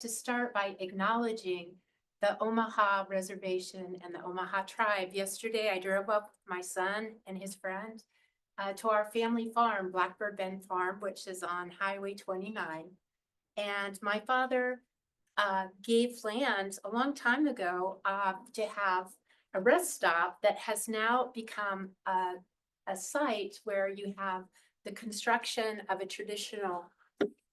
to start by acknowledging the Omaha Reservation and the Omaha tribe. Yesterday, I drove up with my son and his friend to our family farm, Blackbird Bend Farm, which is on Highway 29. And my father gave land a long time ago to have a rest stop that has now become a site where you have the construction of a traditional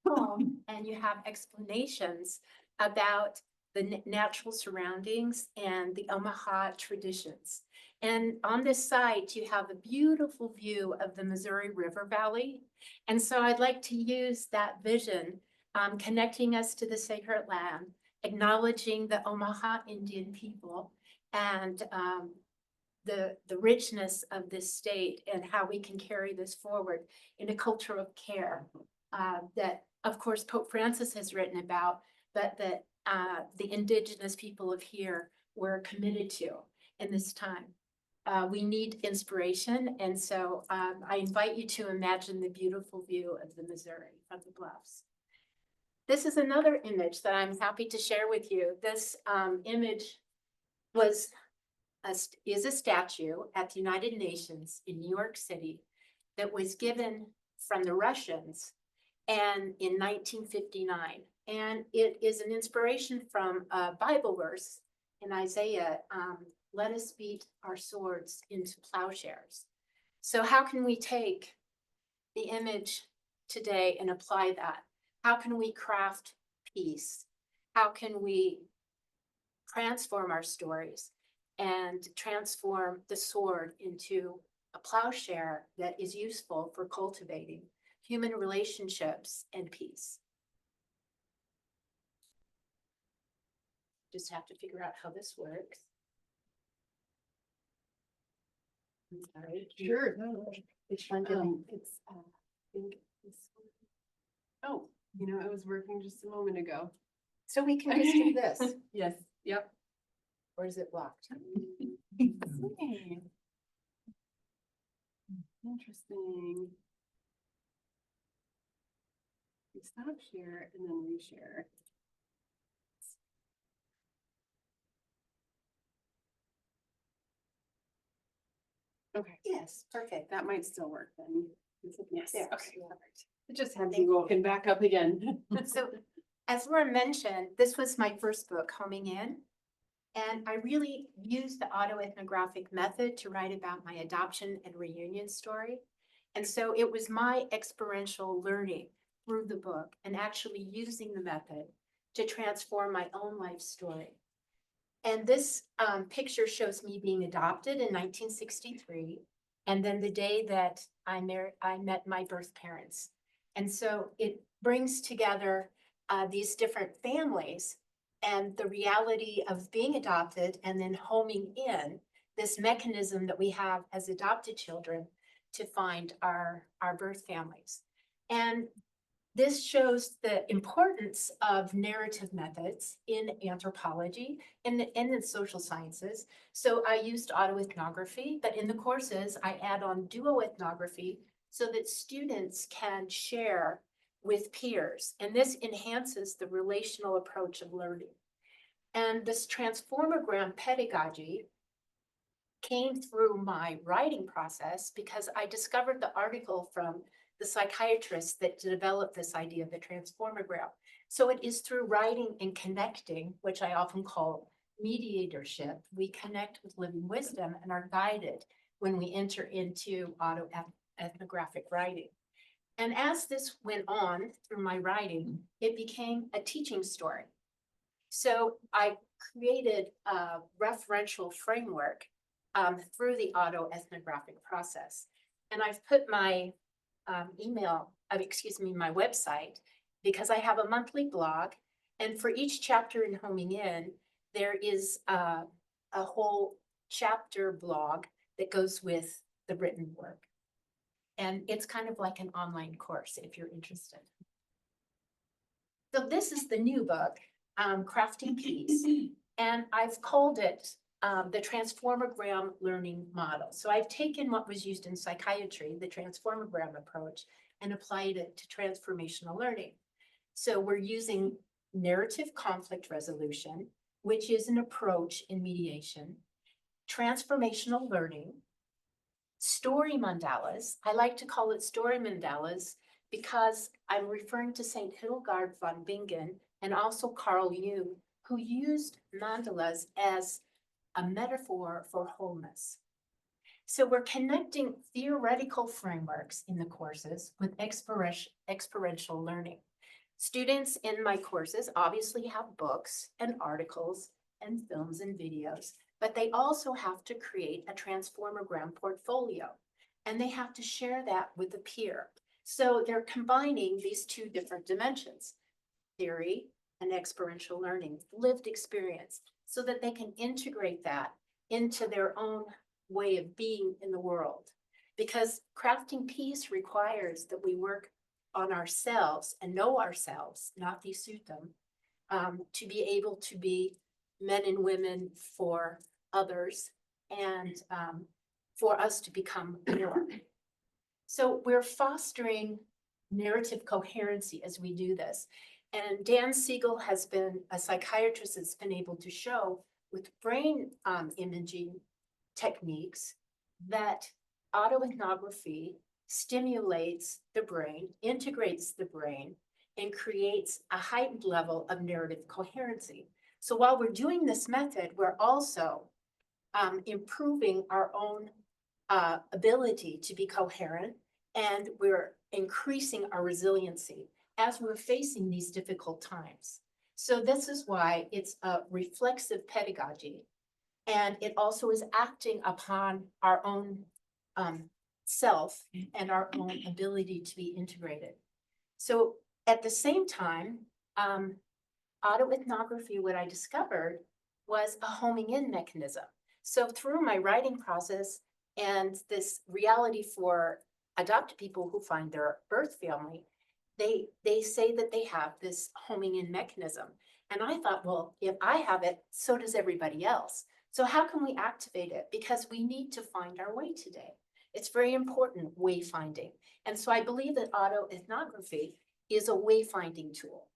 home and you have explanations about the natural surroundings and the Omaha traditions. And on this site, you have a beautiful view of the Missouri River Valley. And so I'd like to use that vision, connecting us to the sacred land, acknowledging the Omaha Indian people and the richness of this state and how we can carry this forward in a culture of care that, of course, Pope Francis has written about, but that the indigenous people of here were committed to in this time. We need inspiration, and so I invite you to imagine the beautiful view of the Missouri from the bluffs. This is another image that I'm happy to share with you. This image is a statue at the United Nations in New York City that was given from the Russians and in 1959. And it is an inspiration from a Bible verse in Isaiah, let us beat our swords into plowshares. So how can we take the image today and apply that? How can we craft peace? How can we transform our stories and transform the sword into a plowshare that is useful for cultivating human relationships and peace? Just have to figure out how this works. I'm sorry. Sure. No, Which one do it's, I think this one. Oh, it was working just a moment ago. So we can just do this, Yes, yep. or is it blocked? Interesting. You stop share and then reshare. Okay, Yes, perfect. that might still work then. Yes, There. okay, perfect. It just had me woken back up again. So as Laura mentioned, this was my first book, Homing In. And I really used the autoethnographic method to write about my adoption and reunion story. And so it was my experiential learning through the book and actually using the method to transform my own life story. And this picture shows me being adopted in 1963, and then the day that I met my birth parents. And so it brings together these different families and the reality of being adopted and then homing in, this mechanism that we have as adopted children to find our birth families. And this shows the importance of narrative methods in anthropology and in the social sciences. So I used autoethnography, but in the courses, I add on duoethnography so that students can share with peers. And this enhances the relational approach of learning. And this Transformagram pedagogy came through my writing process because I discovered the article from the psychiatrist that developed this idea of the Transformagram. So it is through writing and connecting, which I often call mediatorship. We connect with living wisdom and are guided when we enter into autoethnographic writing. And as this went on through my writing, it became a teaching story. So I created a referential framework through the autoethnographic process. And I've put my my website, because I have a monthly blog. And for each chapter in Homing In, there is a whole chapter blog that goes with the written work. And it's kind of like an online course if you're interested. So this is the new book, Crafting Peace. And I've called it the Transformagram Learning Model. So I've taken what was used in psychiatry, the Transformagram approach, and applied it to transformational learning. So we're using narrative conflict resolution, which is an approach in mediation, transformational learning, story mandalas. I like to call it story mandalas because I'm referring to St. Hildegard von Bingen and also Carl Jung, who used mandalas as a metaphor for wholeness. So we're connecting theoretical frameworks in the courses with experiential learning. Students in my courses obviously have books and articles and films and videos, but they also have to create a Transformagram portfolio, and they have to share that with a peer. So they're combining these two different dimensions, theory and experiential learning, lived experience, so that they can integrate that into their own way of being in the world. Because crafting peace requires that we work on ourselves and know ourselves, not the suttam, to be able to be men and women for others and for us to become more. So we're fostering narrative coherency as we do this. And Dan Siegel has been a psychiatrist that's been able to show with brain imaging techniques that autoethnography stimulates the brain, integrates the brain, and creates a heightened level of narrative coherency. So while we're doing this method, we're also improving our own ability to be coherent, and we're increasing our resiliency as we're facing these difficult times. So this is why it's a reflexive pedagogy, and it also is acting upon our own self and our own ability to be integrated. So at the same time, autoethnography, what I discovered was a homing in mechanism. So through my writing process and this reality for adopted people who find their birth family, they say that they have this homing in mechanism. And I thought, well, if I have it, so does everybody else. So how can we activate it? Because we need to find our way today. It's very important, wayfinding. And so I believe that autoethnography is a wayfinding tool.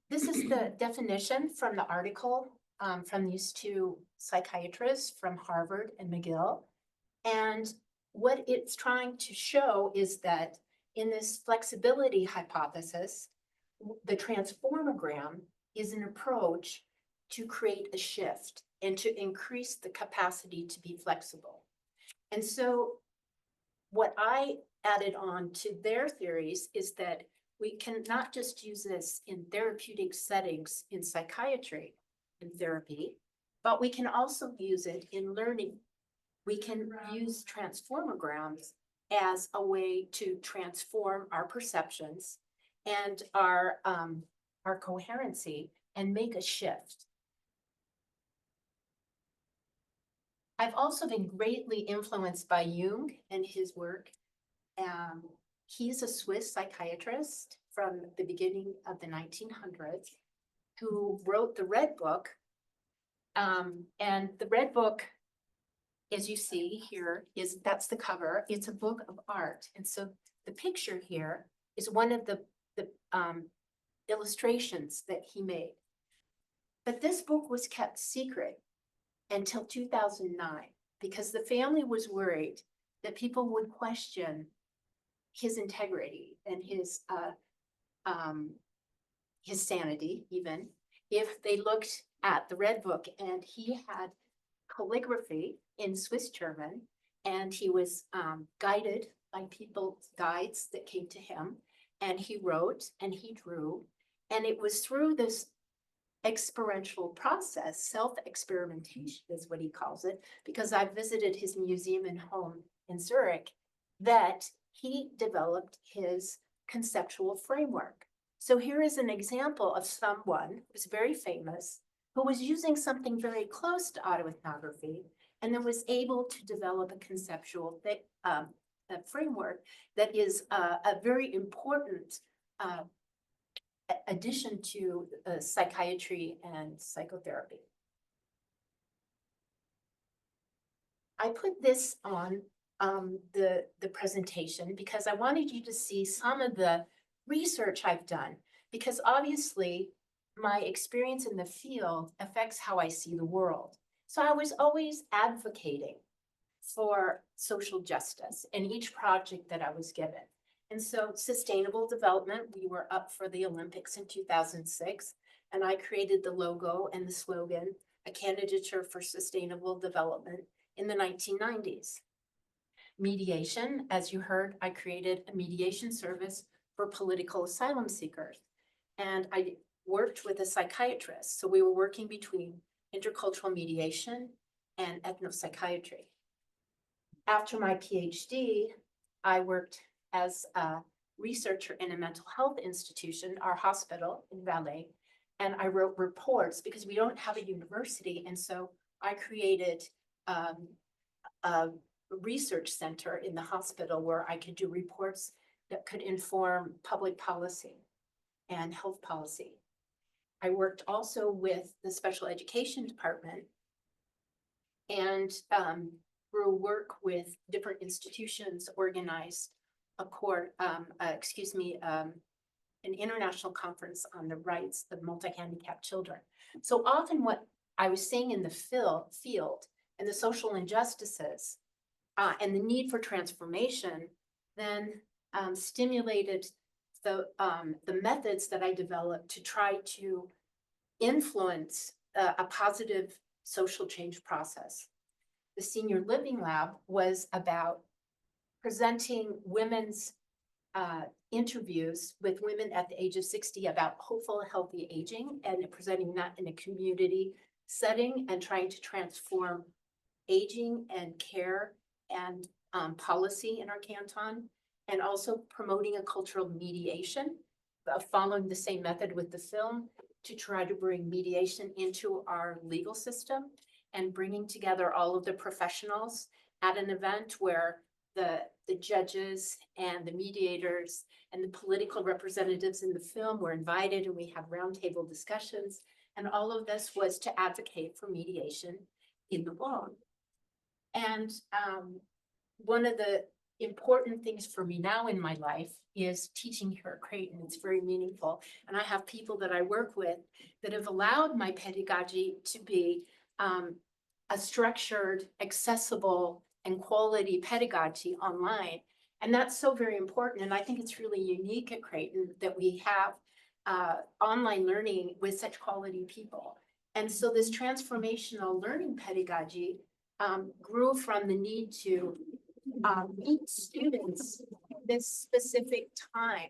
This is the definition from the article from these two psychiatrists from Harvard and McGill. And what it's trying to show is that in this flexibility hypothesis, the transformagram is an approach to create a shift and to increase the capacity to be flexible. And so what I added on to their theories is that we can not just use this in therapeutic settings in psychiatry and therapy, but we can also use it in learning. We can use transformograms as a way to transform our perceptions and our coherency and make a shift. I've also been greatly influenced by Jung and his work. He's a Swiss psychiatrist from the beginning of the 1900s who wrote the Red Book. And the Red Book, as you see here, that's the cover. It's a book of art. And so the picture here is one of the illustrations that he made. But this book was kept secret until 2009 because the family was worried that people would question his integrity and his sanity, even if they looked at the Red Book. And he had calligraphy in Swiss German, and he was guided by guides that came to him, and he wrote and he drew. And it was through this experiential process, self-experimentation is what he calls it, because I visited his museum and home in Zurich, that he developed his conceptual framework. So here is an example of someone who's very famous, who was using something very close to autoethnography, and then was able to develop a conceptual a framework that is a very important addition to psychiatry and psychotherapy. I put this on the presentation because I wanted you to see some of the research I've done, because obviously my experience in the field affects how I see the world. So I was always advocating for social justice in each project that I was given. And so sustainable development, we were up for the Olympics in 2006, and I created the logo and the slogan, a candidature for sustainable development in the 1990s. Mediation, as you heard, I created a mediation service for political asylum seekers. And I worked with a psychiatrist. So we were working between intercultural mediation and ethnopsychiatry. After my PhD, I worked as a researcher in a mental health institution, our hospital in Valais, and I wrote reports because we don't have a university. And so I created a research center in the hospital where I could do reports that could inform public policy and health policy. I worked also with the special education department and through work with different institutions organized an international conference on the rights of multi-handicapped children. So often what I was seeing in the field and the social injustices and the need for transformation then stimulated the methods that I developed to try to influence a positive social change process. The Senior Living Lab was about presenting women's interviews with women at the age of 60 about hopeful, healthy aging, and presenting that in a community setting and trying to transform aging and care and policy in our canton, and also promoting a cultural mediation, following the same method with the film to try to bring mediation into our legal system and bringing together all of the professionals at an event where the judges and the mediators and the political representatives in the film were invited, and we had roundtable discussions. And all of this was to advocate for mediation in the law. And one of the important things for me now in my life is teaching here at Creighton. It's very meaningful. And I have people that I work with that have allowed my pedagogy to be a structured, accessible, and quality pedagogy online. And that's so very important. And I think it's really unique at Creighton that we have online learning with such quality people. And so this transformational learning pedagogy grew from the need to meet students this specific time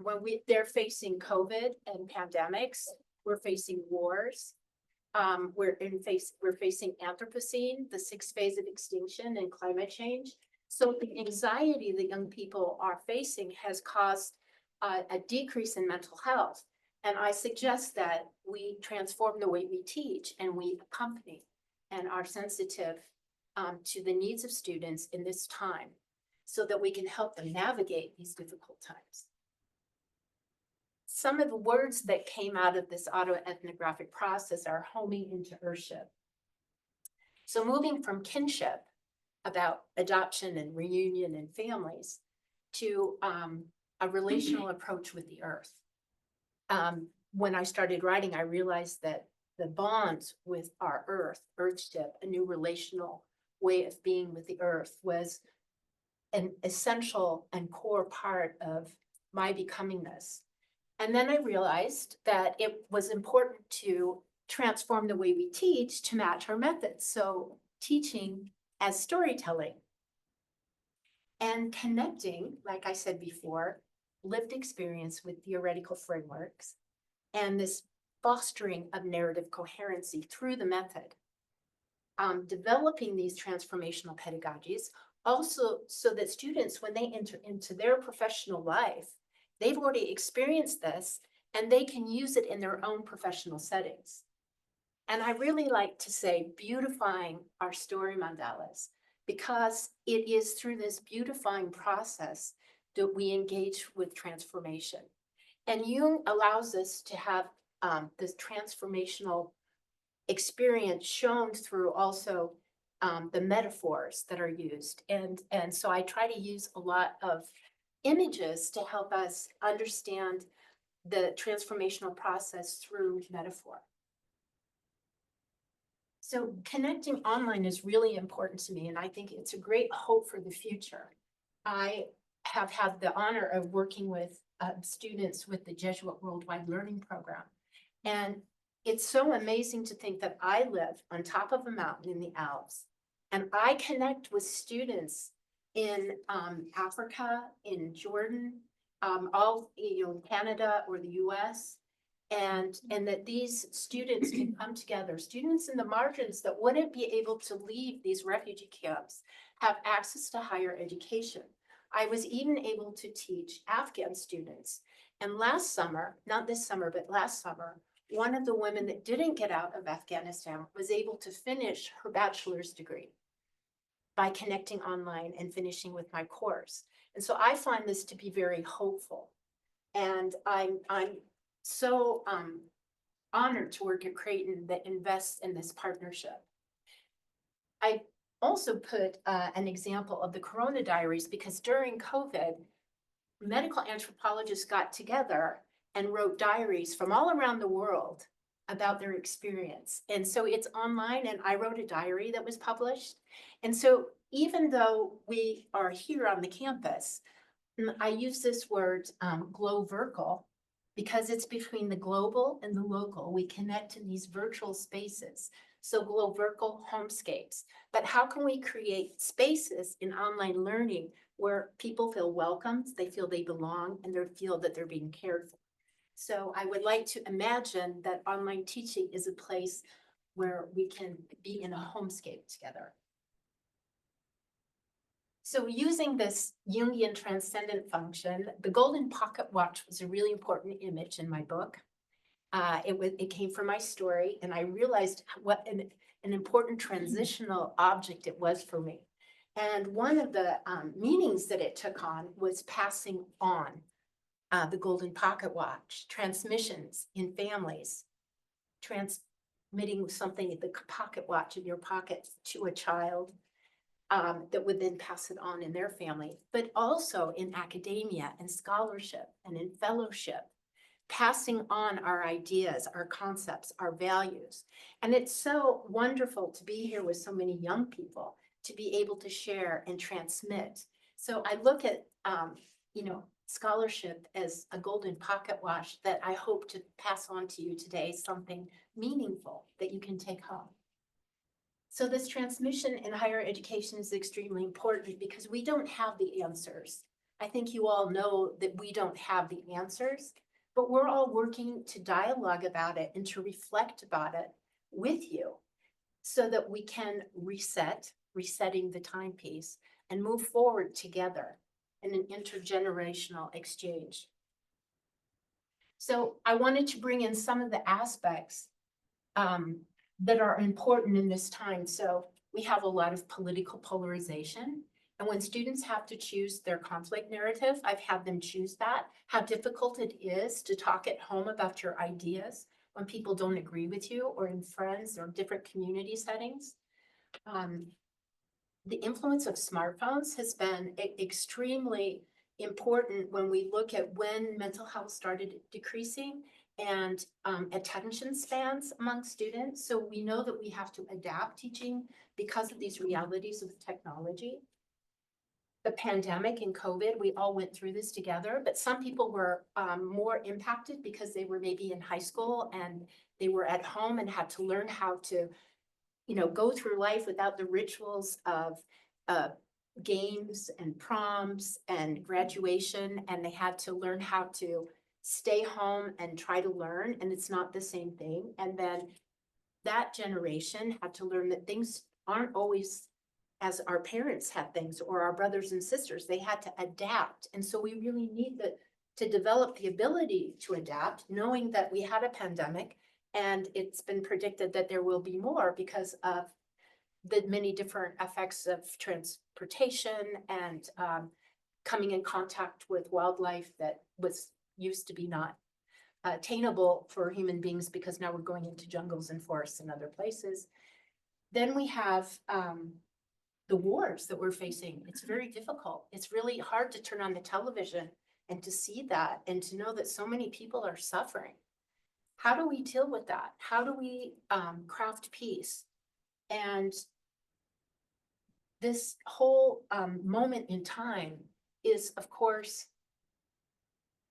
when they're facing COVID and pandemics, we're facing wars, we're facing Anthropocene, the 6th phase of extinction, and climate change. So the anxiety that young people are facing has caused a decrease in mental health. And I suggest that we transform the way we teach and we accompany and are sensitive to the needs of students in this time so that we can help them navigate these difficult times. Some of the words that came out of this autoethnographic process are homing into earthship. So moving from kinship, about adoption and reunion and families, to a relational approach with the earth. When I started writing, I realized that the bonds with our earthship, a new relational way of being with the earth, was an essential and core part of my becomingness. And then I realized that it was important to transform the way we teach to match our methods. So teaching as storytelling and connecting, like I said before, lived experience with theoretical frameworks and this fostering of narrative coherency through the method. Developing these transformational pedagogies also so that students, when they enter into their professional life, they've already experienced this and they can use it in their own professional settings. And I really like to say beautifying our story mandalas, because it is through this beautifying process that we engage with transformation. And Jung allows us to have this transformational experience shown through also the metaphors that are used. And so I try to use a lot of images to help us understand the transformational process through metaphor. So connecting online is really important to me, and I think it's a great hope for the future. I have had the honor of working with students with the Jesuit Worldwide Learning Program. And it's so amazing to think that I live on top of a mountain in the Alps, and I connect with students in Africa, in Jordan, all, in Canada or the US. And that these students can come together, students in the margins that wouldn't be able to leave these refugee camps, have access to higher education. I was even able to teach Afghan students. And last summer, not this summer, but last summer, one of the women that didn't get out of Afghanistan was able to finish her bachelor's degree by connecting online and finishing with my course. And so I find this to be very hopeful. And I'm so honored to work at Creighton that invests in this partnership. I also put an example of the Corona Diaries because during COVID, medical anthropologists got together and wrote diaries from all around the world about their experience. And so it's online, and I wrote a diary that was published. And so even though we are here on the campus, I use this word glovercal, because it's between the global and the local. We connect in these virtual spaces. So glovercal homescapes. But how can we create spaces in online learning where people feel welcomed, they feel they belong, and they feel that they're being cared for? So I would like to imagine that online teaching is a place where we can be in a homescape together. So using this Jungian transcendent function, the golden pocket watch was a really important image in my book. It came from my story, and I realized what an important transitional object it was for me. And one of the meanings that it took on was passing on the golden pocket watch, transmissions in families, transmitting something, the pocket watch in your pocket to a child, that would then pass it on in their family, but also in academia and scholarship and in fellowship, passing on our ideas, our concepts, our values. And it's so wonderful to be here with so many young people to be able to share and transmit. So I look at, scholarship as a golden pocket watch that I hope to pass on to you today, something meaningful that you can take home. So this transmission in higher education is extremely important because we don't have the answers. I think you all know that we don't have the answers, but we're all working to dialogue about it and to reflect about it with you so that we can resetting the timepiece, and move forward together in an intergenerational exchange. So I wanted to bring in some of the aspects that are important in this time. So we have a lot of political polarization. And when students have to choose their conflict narrative, I've had them choose that, how difficult it is to talk at home about your ideas when people don't agree with you, or in friends or different community settings. The influence of smartphones has been extremely important when we look at when mental health started decreasing and attention spans among students. So we know that we have to adapt teaching because of these realities of technology. The pandemic and COVID, we all went through this together, but some people were more impacted because they were maybe in high school and they were at home and had to learn how to, go through life without the rituals of games and proms and graduation, and they had to learn how to stay home and try to learn, and it's not the same thing. And then that generation had to learn that things aren't always as our parents had things, or our brothers and sisters. They had to adapt. And so we really need to develop the ability to adapt, knowing that we had a pandemic and it's been predicted that there will be more because of the many different effects of transportation and coming in contact with wildlife that was used to be not attainable for human beings, because now we're going into jungles and forests and other places. Then we have the wars that we're facing. It's very difficult. It's really hard to turn on the television and to see that and to know that so many people are suffering. How do we deal with that? How do we craft peace? And this whole moment in time is, of course,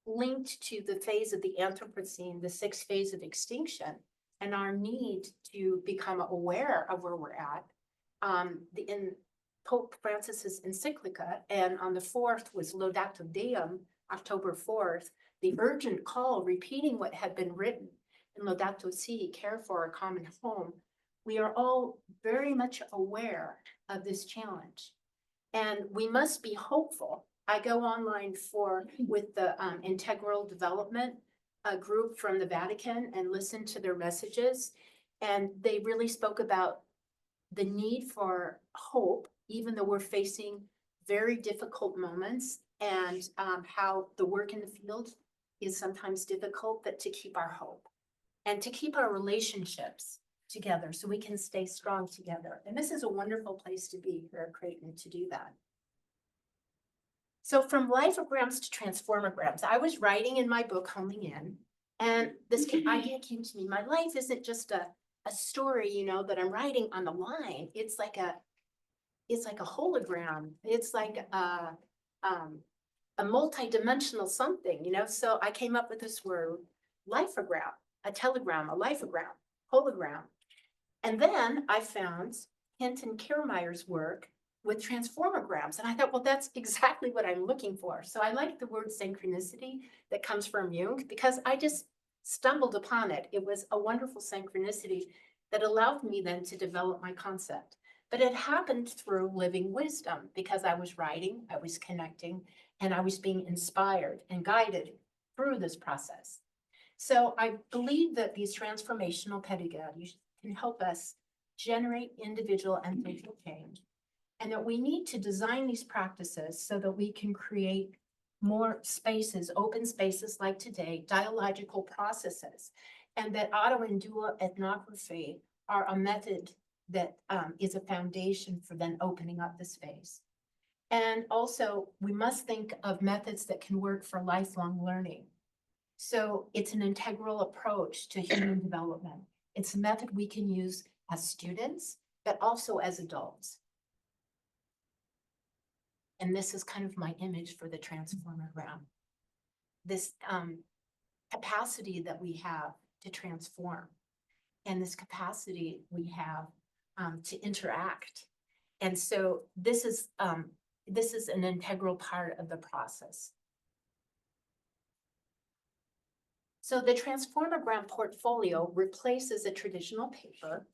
linked to the phase of the Anthropocene, the sixth phase of extinction, and our need to become aware of where we're at. In Pope Francis's encyclica, and on the 4th was Laudato Deum, October 4th, the urgent call repeating what had been written in Laudato Si, care for a common home. We are all very much aware of this challenge, and we must be hopeful. I go online with the Integral Development group from the Vatican and listen to their messages, and they really spoke about the need for hope, even though we're facing very difficult moments, and how the work in the field is sometimes difficult, but to keep our hope and to keep our relationships together so we can stay strong together. And this is a wonderful place to be here at Creighton to do that. So from lifeograms to transformagrams, I was writing in my book, Homing In, and this idea came to me. My life isn't just a story, you know, that I'm writing on the line. It's like a hologram. It's like a multi-dimensional something, you know? So I came up with this word, lifeogram, a telegram, a lifeogram, hologram. And then I found Hinton Kiermaier's work with transformagrams. And I thought, well, that's exactly what I'm looking for. So I like the word synchronicity that comes from Jung because I just stumbled upon it. It was a wonderful synchronicity that allowed me then to develop my concept. But it happened through living wisdom because I was writing, I was connecting, and I was being inspired and guided through this process. So I believe that these transformational pedagogies can help us generate individual and social change, and that we need to design these practices so that we can create more spaces, open spaces like today, dialogical processes, and that auto and dual ethnography are a method that is a foundation for then opening up the space. And also, we must think of methods that can work for lifelong learning. So it's an integral approach to human development. It's a method we can use as students, but also as adults. And this is kind of my image for the transformagram. This capacity that we have to transform, and this capacity we have to interact. And so this is an integral part of the process. So the Transformagram portfolio replaces a traditional paper,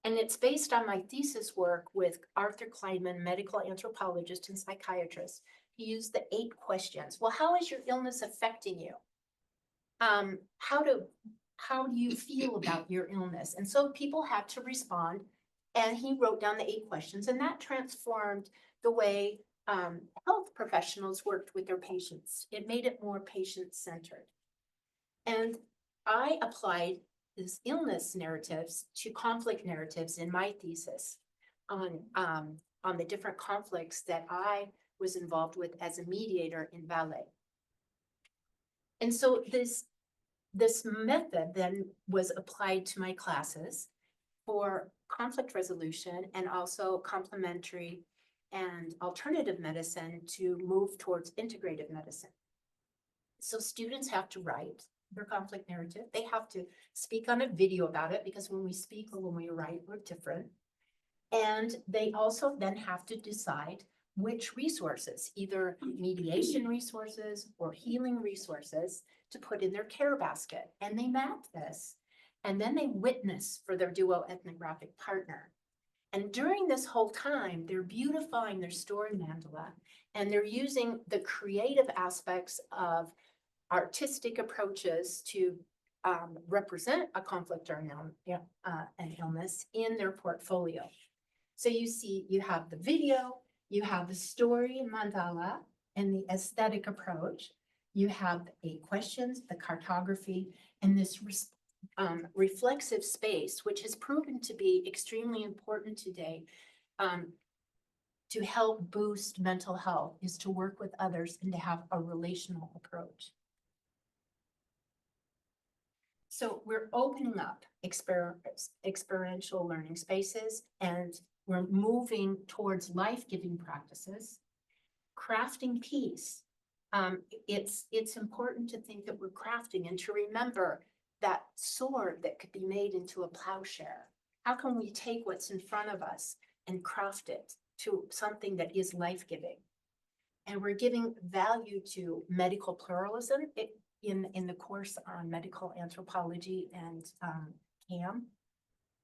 and it's based on my thesis work with Arthur Kleinman, medical anthropologist and psychiatrist. He used the 8 questions. Well, how is your illness affecting you? How do you feel about your illness? And so people had to respond, and he wrote down the 8 questions, and that transformed the way health professionals worked with their patients. It made it more patient-centered. And I applied these illness narratives to conflict narratives in my thesis on the different conflicts that I was involved with as a mediator in ballet. And so this method then was applied to my classes for conflict resolution and also complementary and alternative medicine to move towards integrative medicine. So students have to write their conflict narrative. They have to speak on a video about it because when we speak or when we write, we're different. And they also then have to decide which resources, either mediation resources or healing resources, to put in their care basket. And they map this, and then they witness for their duo-ethnographic partner. And during this whole time, they're beautifying their story mandala, and they're using the creative aspects of artistic approaches to represent a conflict or an illness in their portfolio. So you see, you have the video, you have the story mandala and the aesthetic approach. You have the 8 questions, the cartography, and this reflexive space, which has proven to be extremely important today to help boost mental health is to work with others and to have a relational approach. So we're opening up experiential learning spaces, and we're moving towards life-giving practices. Crafting peace. It's important to think that we're crafting and to remember that sword that could be made into a plowshare. How can we take what's in front of us and craft it to something that is life-giving? And we're giving value to medical pluralism in the course on medical anthropology and CAM.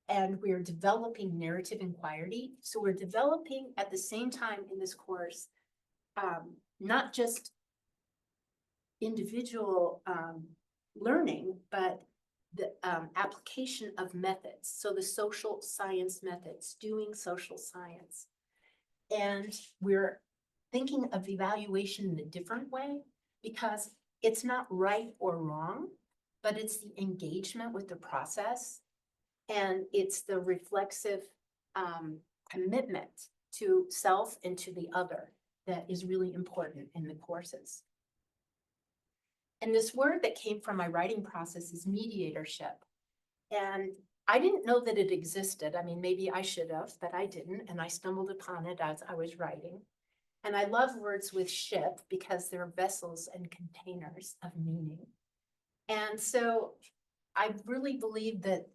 And we're developing narrative inquiry. So we're developing at the same time in this course, not just individual learning, but the application of methods. So the social science methods, doing social science. And we're thinking of evaluation in a different way, because it's not right or wrong, but it's the engagement with the process, and it's the reflexive commitment to self and to the other that is really important in the courses. And this word that came from my writing process is mediatorship. And I didn't know that it existed. I mean, maybe I should have, but I didn't. And I stumbled upon it as I was writing. And I love words with ship because they're vessels and containers of meaning. And so I really believe that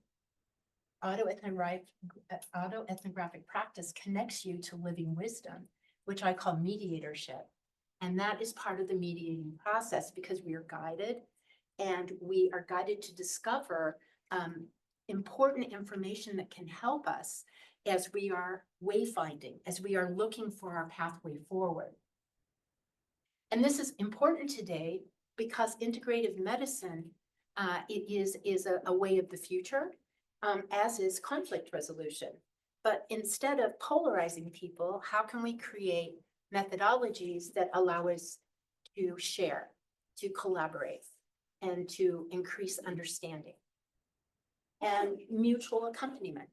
autoethnographic practice connects you to living wisdom, which I call mediatorship. And that is part of the mediating process, because we are guided, and we are guided to discover important information that can help us as we are wayfinding, as we are looking for our pathway forward. And this is important today because integrative medicine is a way of the future, as is conflict resolution. But instead of polarizing people, how can we create methodologies that allow us to share, to collaborate, and to increase understanding and mutual accompaniment?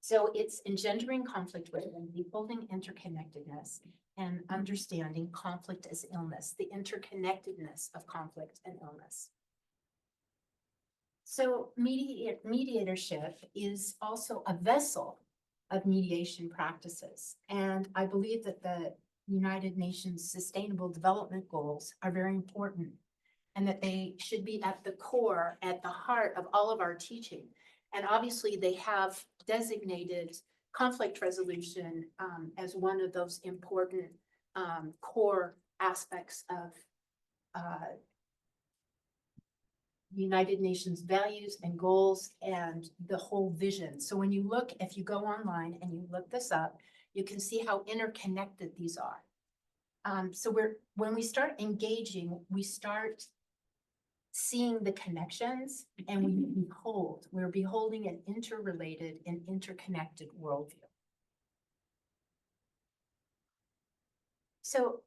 So it's engendering conflict within, beholding interconnectedness, and understanding conflict as illness, the interconnectedness of conflict and illness. So mediatorship is also a vessel of mediation practices. And I believe that the United Nations Sustainable Development Goals are very important, and that they should be at the core, at the heart of all of our teaching. And obviously they have designated conflict resolution as one of those important core aspects of United Nations values and goals and the whole vision. So when you look, if you go online and you look this up, you can see how interconnected these are. So when we start engaging, we start seeing the connections, and we're beholding an interrelated and interconnected worldview. So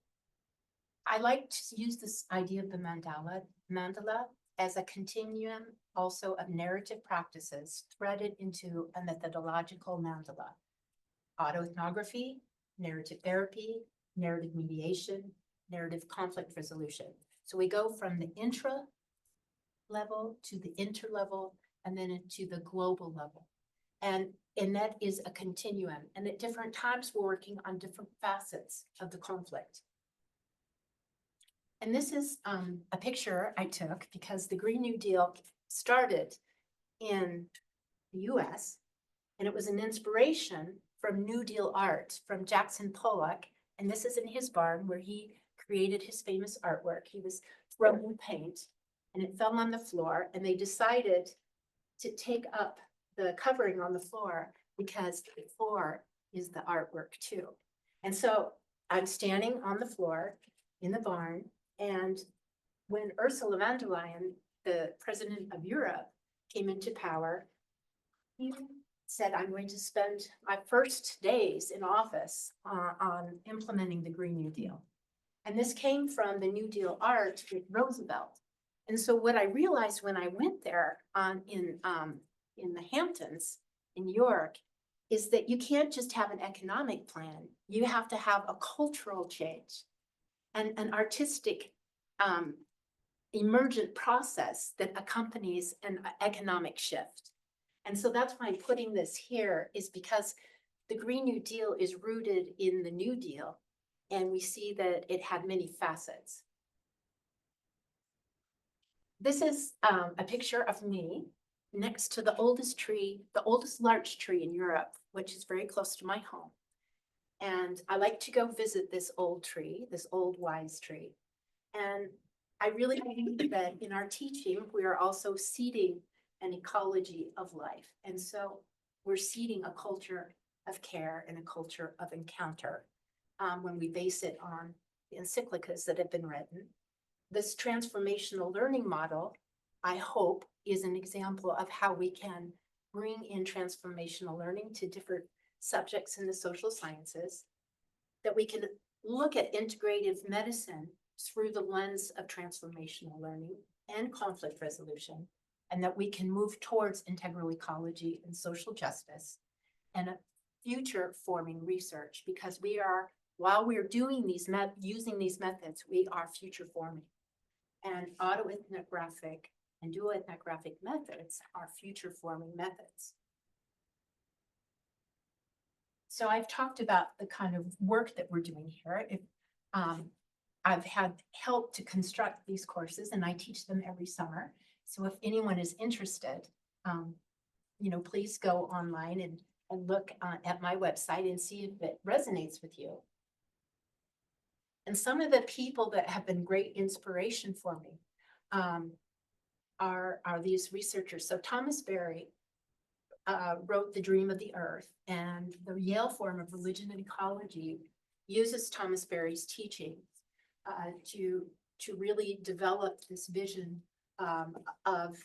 I like to use this idea of the mandala as a continuum also of narrative practices threaded into a methodological mandala. Autoethnography, narrative therapy, narrative mediation, narrative conflict resolution. So we go from the intra level to the interlevel, and then into the global level. And that is a continuum. And at different times, we're working on different facets of the conflict. And this is a picture I took because the Green New Deal started in the US, and it was an inspiration from New Deal art from Jackson Pollock. And this is in his barn where he created his famous artwork. He was throwing paint, and it fell on the floor, and they decided to take up the covering on the floor because the floor is the artwork too. And so I'm standing on the floor in the barn, and when Ursula von der Leyen, the president of Europe, came into power, he said, I'm going to spend my first days in office on implementing the Green New Deal. And this came from the New Deal art with Roosevelt. And so what I realized when I went there in the Hamptons in New York is that you can't just have an economic plan. You have to have a cultural change and an artistic emergent process that accompanies an economic shift. And so that's why I'm putting this here, is because the Green New Deal is rooted in the New Deal, and we see that it had many facets. This is a picture of me next to the oldest tree, the oldest larch tree in Europe, which is very close to my home. And I like to go visit this old tree, this old wise tree. And I really think that in our teaching, we are also seeding an ecology of life. And so we're seeding a culture of care and a culture of encounter when we base it on the encyclicas that have been written. This transformational learning model, I hope, is an example of how we can bring in transformational learning to different subjects in the social sciences, that we can look at integrative medicine through the lens of transformational learning and conflict resolution, and that we can move towards integral ecology and social justice and a future forming research, because we are, while we're doing these using these methods, we are future forming. And autoethnographic and duoethnographic methods are future forming methods. So I've talked about the kind of work that we're doing here. I've had help to construct these courses, and I teach them every summer. So if anyone is interested, please go online and look at my website and see if it resonates with you. And some of the people that have been great inspiration for me are these researchers. So Thomas Berry wrote The Dream of the Earth, and the Yale Forum of Religion and Ecology uses Thomas Berry's teaching to really develop this vision of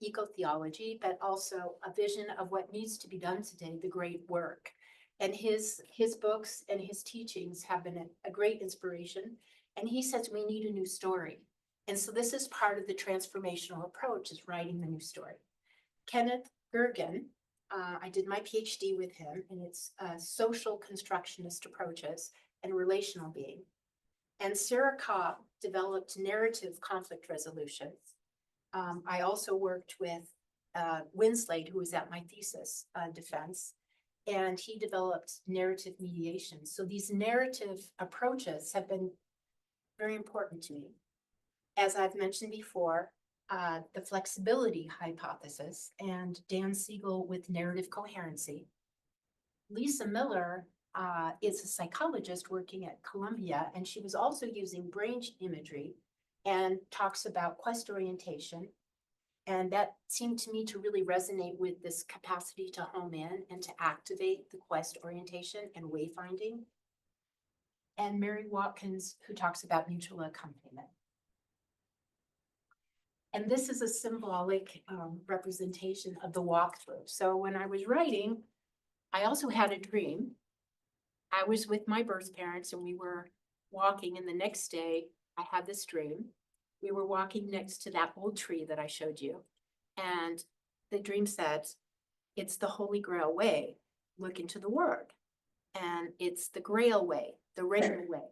eco-theology, but also a vision of what needs to be done today, the great work. And his books and his teachings have been a great inspiration. And he says we need a new story. And so this is part of the transformational approach, is writing the new story. Kenneth Gergen, I did my PhD with him, and it's social constructionist approaches and relational being. And Sarah Cobb developed narrative conflict resolution. I also worked with Winslade, who was at my thesis defense, and he developed narrative mediation. So these narrative approaches have been very important to me. As I've mentioned before, the flexibility hypothesis, and Dan Siegel with narrative coherency. Lisa Miller is a psychologist working at Columbia, and she was also using brain imagery and talks about quest orientation. And that seemed to me to really resonate with this capacity to home in and to activate the quest orientation and wayfinding. And Mary Watkins, who talks about mutual accompaniment. And this is a symbolic representation of the walkthrough. So when I was writing, I also had a dream. I was with my birth parents, and we were walking, and the next day I had this dream. We were walking next to that old tree that I showed you. And the dream said, it's the Holy Grail way, look into the word. And it's the Grail way, the Rail way.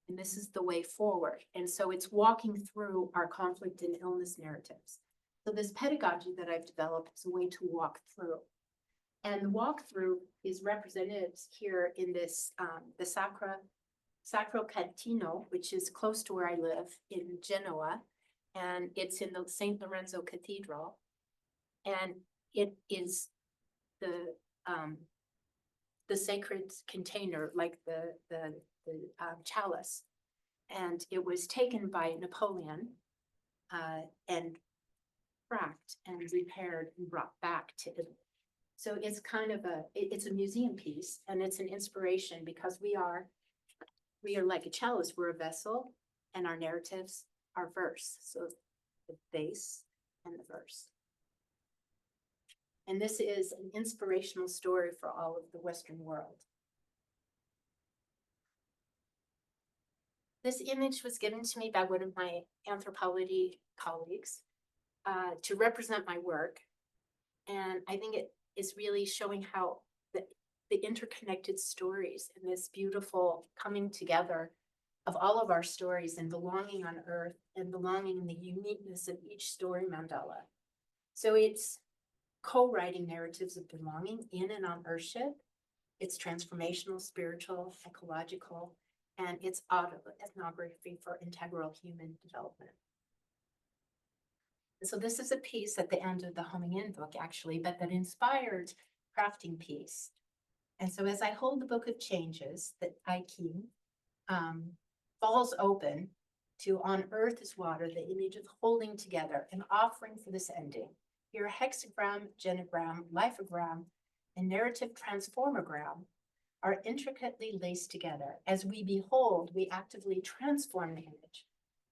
And this is the way forward. And so it's walking through our conflict and illness narratives. So this pedagogy that I've developed is a way to walk through. And the walkthrough is represented here in this, the Sacro Catino, which is close to where I live in Genoa. And it's in the St. Lorenzo Cathedral. And it is the sacred container, like the chalice. And it was taken by Napoleon and cracked and repaired and brought back to Italy. So it's kind of it's a museum piece, and it's an inspiration, because we are like a chalice, we're a vessel, and our narratives are verse. So the base and the verse. And this is an inspirational story for all of the Western world. This image was given to me by one of my anthropology colleagues to represent my work. And I think it is really showing how the interconnected stories and this beautiful coming together of all of our stories and belonging on Earth and belonging in the uniqueness of each story mandala. So it's co-writing narratives of belonging in and on Earthship. It's transformational, spiritual, ecological, and it's autoethnography for integral human development. And so this is a piece at the end of the Homing In book, actually, but that inspired Crafting Peace. And so as I hold the book of changes that I keep, falls open to on earth is water, the image of holding together, an offering for this ending. Here, hexagram, genogram, lithogram, and narrative transformagram are intricately laced together. As we behold, we actively transform the image.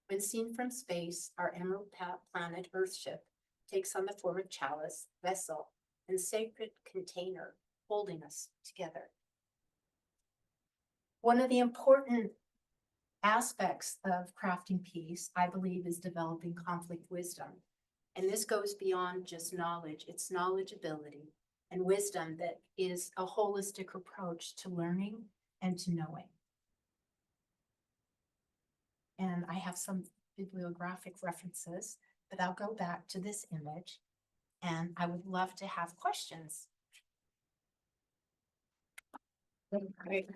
When seen from space, our emerald planet Earthship takes on the form of chalice, vessel, and sacred container holding us together. One of the important aspects of crafting peace, I believe, is developing conflict wisdom. And this goes beyond just knowledge, it's knowledge ability and wisdom that is a holistic approach to learning and to knowing. And I have some bibliographic references, but I'll go back to this image and I would love to have questions. Great.